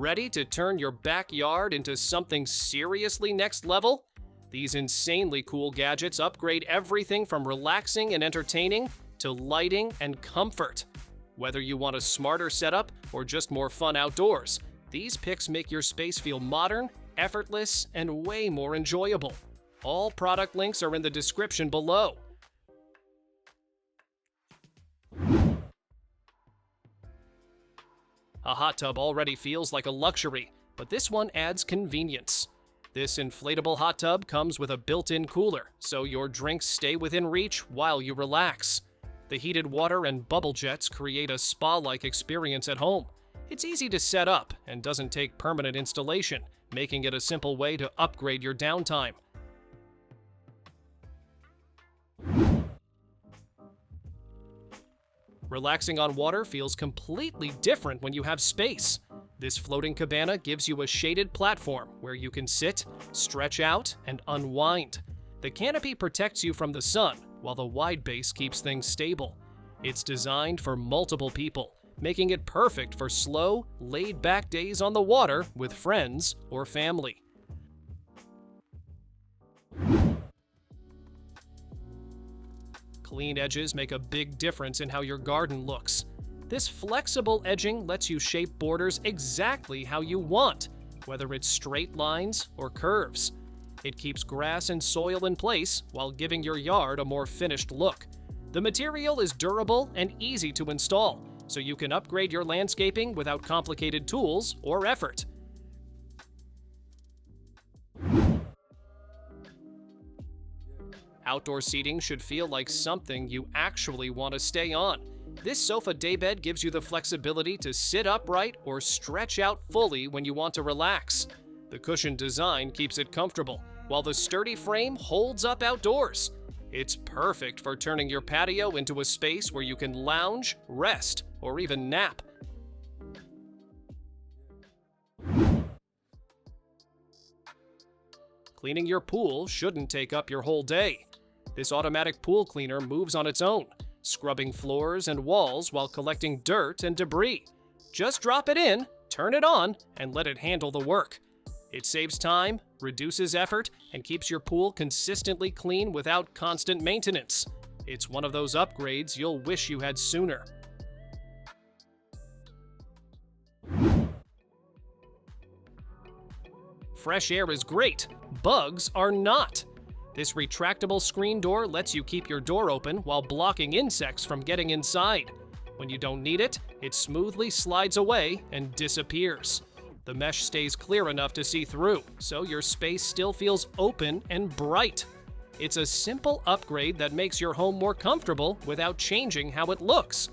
Ready to turn your backyard into something seriously next level? These insanely cool gadgets upgrade everything from relaxing and entertaining to lighting and comfort. Whether you want a smarter setup or just more fun outdoors, these picks make your space feel modern, effortless, and way more enjoyable. All product links are in the description below. A hot tub already feels like a luxury, but this one adds convenience. This inflatable hot tub comes with a built-in cooler, so your drinks stay within reach while you relax. The heated water and bubble jets create a spa-like experience at home. It's easy to set up and doesn't take permanent installation, making it a simple way to upgrade your downtime. Relaxing on water feels completely different when you have space. This floating cabana gives you a shaded platform where you can sit, stretch out, and unwind. The canopy protects you from the sun, while the wide base keeps things stable. It's designed for multiple people, making it perfect for slow, laid-back days on the water with friends or family. Clean edges make a big difference in how your garden looks. This flexible edging lets you shape borders exactly how you want, whether it's straight lines or curves. It keeps grass and soil in place while giving your yard a more finished look. The material is durable and easy to install, so you can upgrade your landscaping without complicated tools or effort. Outdoor seating should feel like something you actually want to stay on. This sofa daybed gives you the flexibility to sit upright or stretch out fully when you want to relax. The cushioned design keeps it comfortable, while the sturdy frame holds up outdoors. It's perfect for turning your patio into a space where you can lounge, rest, or even nap. Cleaning your pool shouldn't take up your whole day. This automatic pool cleaner moves on its own, scrubbing floors and walls while collecting dirt and debris. Just drop it in, turn it on, and let it handle the work. It saves time, reduces effort, and keeps your pool consistently clean without constant maintenance. It's one of those upgrades you'll wish you had sooner. Fresh air is great, bugs are not. This retractable screen door lets you keep your door open while blocking insects from getting inside. When you don't need it, it smoothly slides away and disappears. The mesh stays clear enough to see through, so your space still feels open and bright. It's a simple upgrade that makes your home more comfortable without changing how it looks.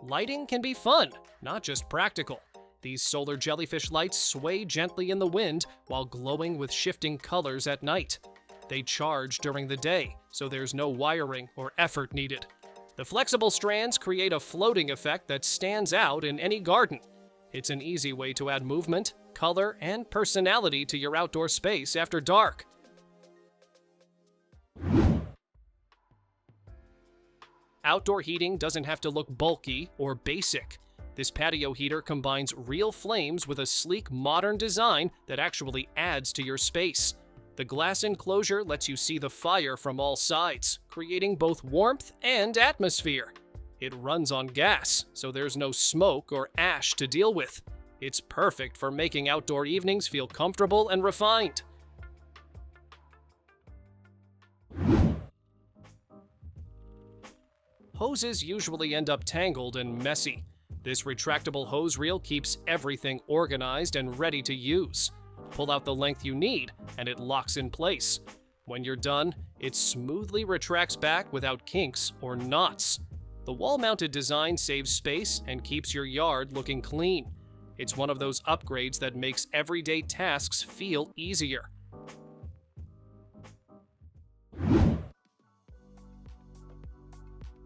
Lighting can be fun, not just practical. These solar jellyfish lights sway gently in the wind while glowing with shifting colors at night. They charge during the day, so there's no wiring or effort needed. The flexible strands create a floating effect that stands out in any garden. It's an easy way to add movement, color, and personality to your outdoor space after dark. Outdoor heating doesn't have to look bulky or basic. This patio heater combines real flames with a sleek, modern design that actually adds to your space. The glass enclosure lets you see the fire from all sides, creating both warmth and atmosphere. It runs on gas, so there's no smoke or ash to deal with. It's perfect for making outdoor evenings feel comfortable and refined. Hoses usually end up tangled and messy. This retractable hose reel keeps everything organized and ready to use. Pull out the length you need, and it locks in place. When you're done, it smoothly retracts back without kinks or knots. The wall-mounted design saves space and keeps your yard looking clean. It's one of those upgrades that makes everyday tasks feel easier.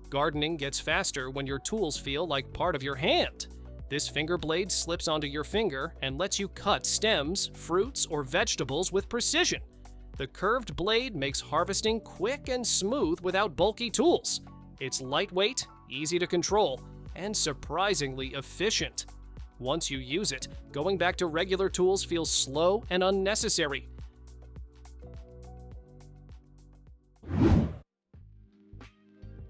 Gardening gets faster when your tools feel like part of your hand. This finger blade slips onto your finger and lets you cut stems, fruits, or vegetables with precision. The curved blade makes harvesting quick and smooth without bulky tools. It's lightweight, easy to control, and surprisingly efficient. Once you use it, going back to regular tools feels slow and unnecessary.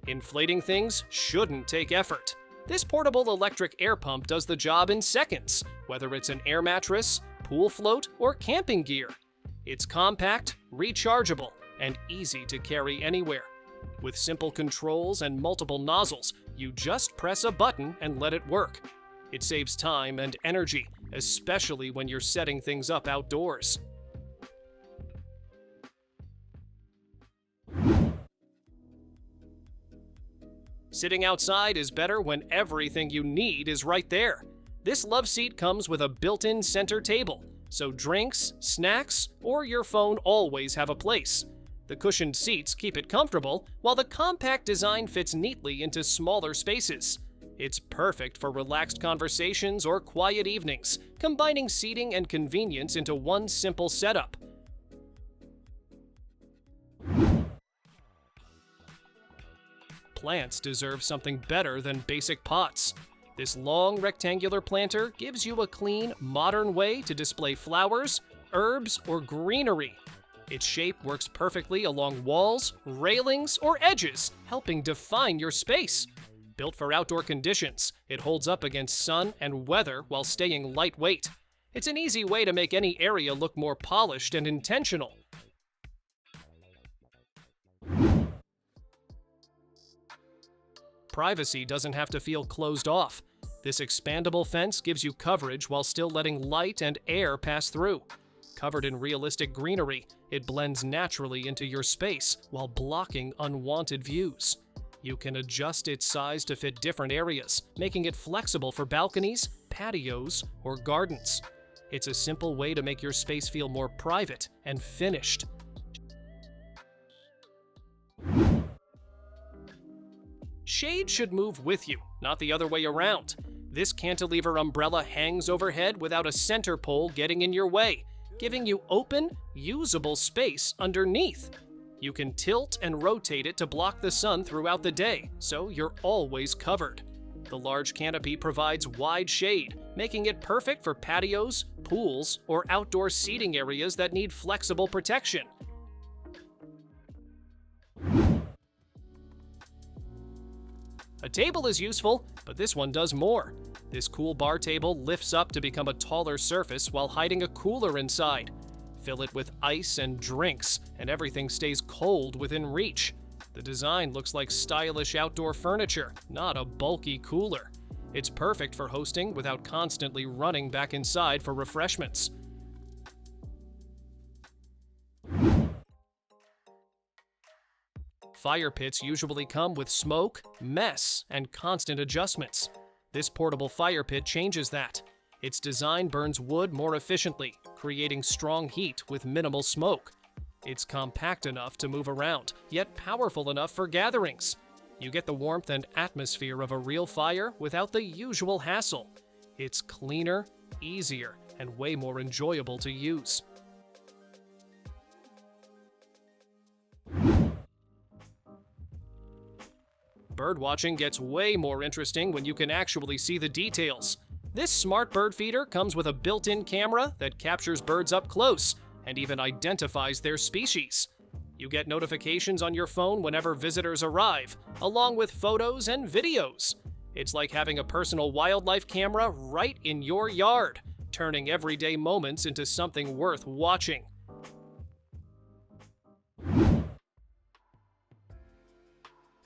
Inflating things shouldn't take effort. This portable electric air pump does the job in seconds, whether it's an air mattress, pool float, or camping gear. It's compact, rechargeable, and easy to carry anywhere. With simple controls and multiple nozzles, you just press a button and let it work. It saves time and energy, especially when you're setting things up outdoors. Sitting outside is better when everything you need is right there. This love seat comes with a built-in center table, so drinks, snacks, or your phone always have a place. The cushioned seats keep it comfortable, while the compact design fits neatly into smaller spaces. It's perfect for relaxed conversations or quiet evenings, combining seating and convenience into one simple setup. Plants deserve something better than basic pots. This long rectangular planter gives you a clean, modern way to display flowers, herbs, or greenery. Its shape works perfectly along walls, railings, or edges, helping define your space. Built for outdoor conditions, it holds up against sun and weather while staying lightweight. It's an easy way to make any area look more polished and intentional. Privacy doesn't have to feel closed off. This expandable fence gives you coverage while still letting light and air pass through. Covered in realistic greenery, it blends naturally into your space while blocking unwanted views. You can adjust its size to fit different areas, making it flexible for balconies, patios, or gardens. It's a simple way to make your space feel more private and finished. Shade should move with you, not the other way around. This cantilever umbrella hangs overhead without a center pole getting in your way, giving you open, usable space underneath. You can tilt and rotate it to block the sun throughout the day, so you're always covered. The large canopy provides wide shade, making it perfect for patios, pools, or outdoor seating areas that need flexible protection. A table is useful, but this one does more. This cool bar table lifts up to become a taller surface while hiding a cooler inside. Fill it with ice and drinks, and everything stays cold within reach. The design looks like stylish outdoor furniture, not a bulky cooler. It's perfect for hosting without constantly running back inside for refreshments. Fire pits usually come with smoke, mess, and constant adjustments. This portable fire pit changes that. Its design burns wood more efficiently, creating strong heat with minimal smoke. It's compact enough to move around, yet powerful enough for gatherings. You get the warmth and atmosphere of a real fire without the usual hassle. It's cleaner, easier, and way more enjoyable to use. Birdwatching gets way more interesting when you can actually see the details. This smart bird feeder comes with a built-in camera that captures birds up close and even identifies their species. You get notifications on your phone whenever visitors arrive, along with photos and videos. It's like having a personal wildlife camera right in your yard, turning everyday moments into something worth watching.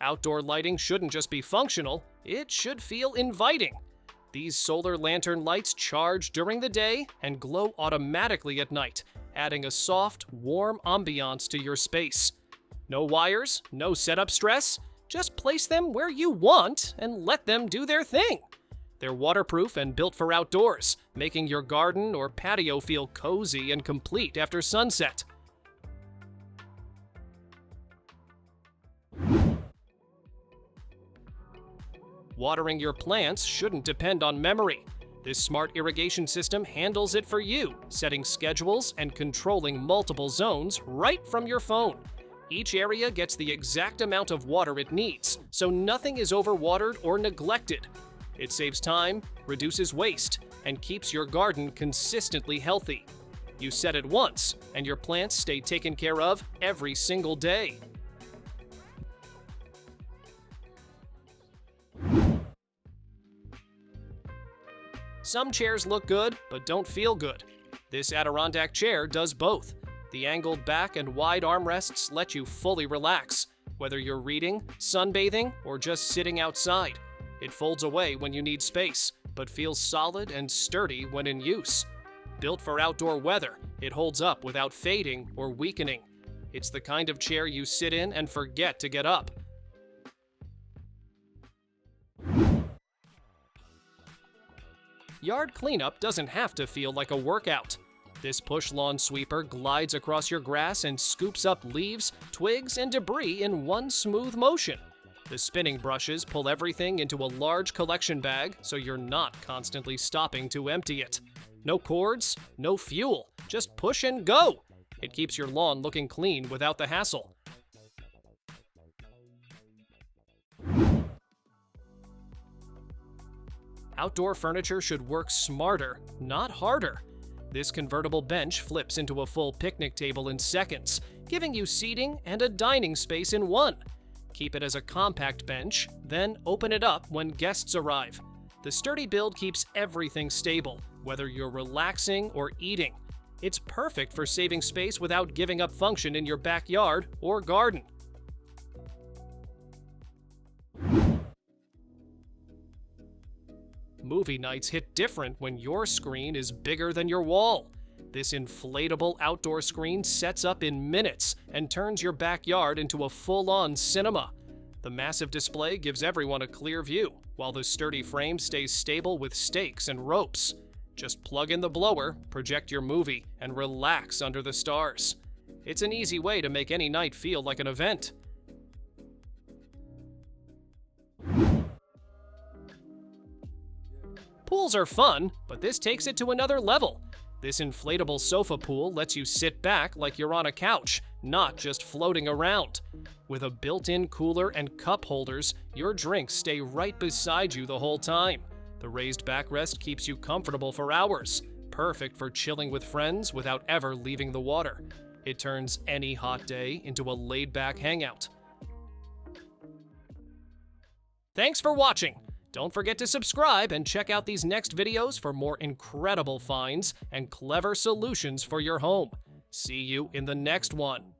Outdoor lighting shouldn't just be functional, it should feel inviting. These solar lantern lights charge during the day and glow automatically at night, adding a soft, warm ambiance to your space. No wires, no setup stress, just place them where you want and let them do their thing. They're waterproof and built for outdoors, making your garden or patio feel cozy and complete after sunset. Watering your plants shouldn't depend on memory. This smart irrigation system handles it for you, setting schedules and controlling multiple zones right from your phone. Each area gets the exact amount of water it needs, so nothing is overwatered or neglected. It saves time, reduces waste, and keeps your garden consistently healthy. You set it once, and your plants stay taken care of every single day. Some chairs look good, but don't feel good. This Adirondack chair does both. The angled back and wide armrests let you fully relax, whether you're reading, sunbathing, or just sitting outside. It folds away when you need space, but feels solid and sturdy when in use. Built for outdoor weather, it holds up without fading or weakening. It's the kind of chair you sit in and forget to get up. Yard cleanup doesn't have to feel like a workout. This push lawn sweeper glides across your grass and scoops up leaves, twigs, and debris in one smooth motion. The spinning brushes pull everything into a large collection bag so you're not constantly stopping to empty it. No cords, no fuel, just push and go. It keeps your lawn looking clean without the hassle. Outdoor furniture should work smarter, not harder. This convertible bench flips into a full picnic table in seconds, giving you seating and a dining space in one. Keep it as a compact bench, then open it up when guests arrive. The sturdy build keeps everything stable, whether you're relaxing or eating. It's perfect for saving space without giving up function in your backyard or garden. Movie nights hit different when your screen is bigger than your wall. This inflatable outdoor screen sets up in minutes and turns your backyard into a full-on cinema. The massive display gives everyone a clear view, while the sturdy frame stays stable with stakes and ropes. Just plug in the blower, project your movie, and relax under the stars. It's an easy way to make any night feel like an event. Pools are fun, but this takes it to another level. This inflatable sofa pool lets you sit back like you're on a couch, not just floating around. With a built-in cooler and cup holders, your drinks stay right beside you the whole time. The raised backrest keeps you comfortable for hours, perfect for chilling with friends without ever leaving the water. It turns any hot day into a laid-back hangout. Thanks for watching! Don't forget to subscribe and check out these next videos for more incredible finds and clever solutions for your home. See you in the next one.